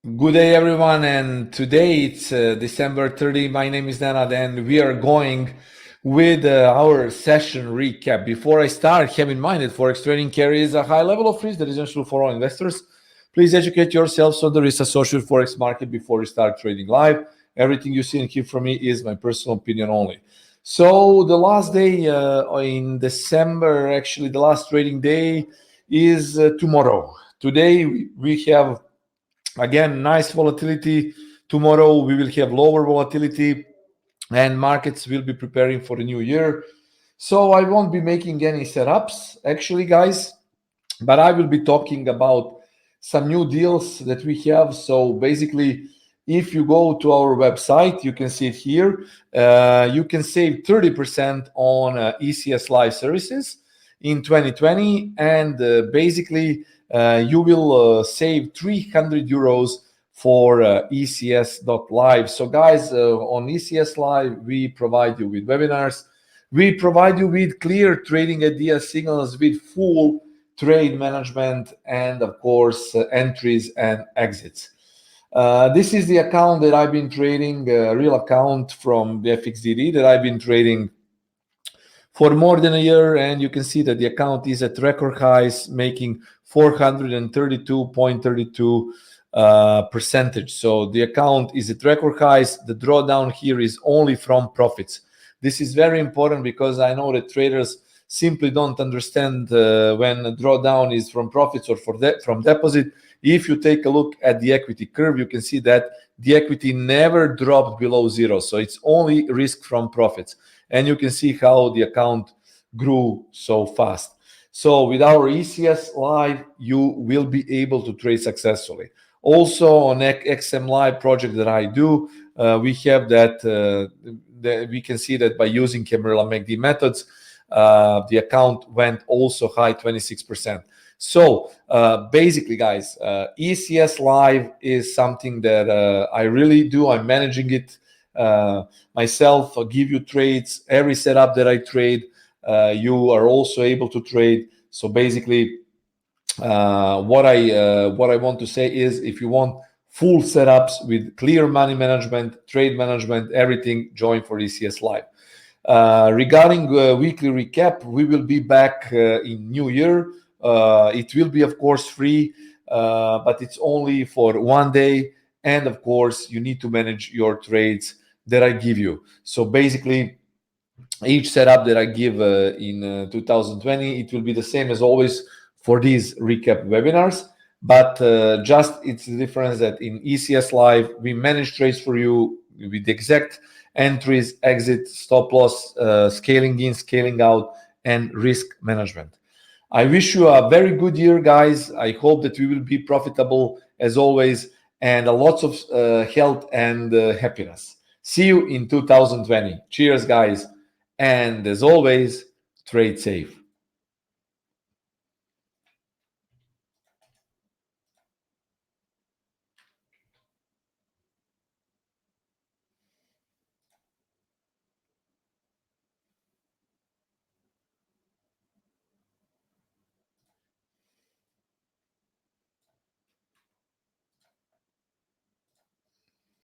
Good day, everyone, and today it's December 30. My name is Nenad, and we are going with our session recap. Before I start, have in mind that Forex trading carries a high level of risk that is essential for all investors. Please educate yourselves on the risks associated with Forex market before you start trading live. Everything you see and hear from me is my personal opinion only. So the last day in December, actually the last trading day is tomorrow. Today we have again nice volatility. Tomorrow we will have lower volatility and markets will be preparing for the new year. So I won't be making any setups actually, guys, but I will be talking about some new deals that we have. So basically, if you go to our website, you can see it here. You can save 30% on ECS live services in 2020, and basically you will save 300 euros for ECS.live. So guys, on ECS Live, we provide you with webinars. We provide you with clear trading idea signals with full trade management and of course entries and exits. This is the account that I've been trading, a real account from the FXDD that I've been trading for more than a year, and you can see that the account is at record highs, making 432.32 percentage. So the account is at record highs. The drawdown here is only from profits. This is very important because I know that traders simply don't understand when a drawdown is from profits or from deposit. If you take a look at the equity curve, you can see that the equity never dropped below zero. So it's only risk from profits. And you can see how the account grew so fast. So with our ECS Live, you will be able to trade successfully. Also on XM Live project that I do, we have that we can see that by using Camarilla MACD methods, the account went also high 26%. So basically, guys, ECS Live is something that I really do. I'm managing it myself. I'll give you trades. Every setup that I trade, you are also able to trade. So basically, what I want to say is, if you want full setups with clear money management, trade management, everything, join for ECS Live. Regarding weekly recap, we will be back in New Year. It will be, of course, free, but it's only for one day. And of course, you need to manage your trades that I give you. So basically, each setup that I give in 2020, it will be the same as always for these recap webinars. But just it's the difference that in ECS Live, we manage trades for you with the exact entries, exit, stop loss, scaling in, scaling out, and risk management. I wish you a very good year, guys. I hope that we will be profitable as always, and a lots of health and happiness. See you in 2020. Cheers, guys. And as always, trade safe.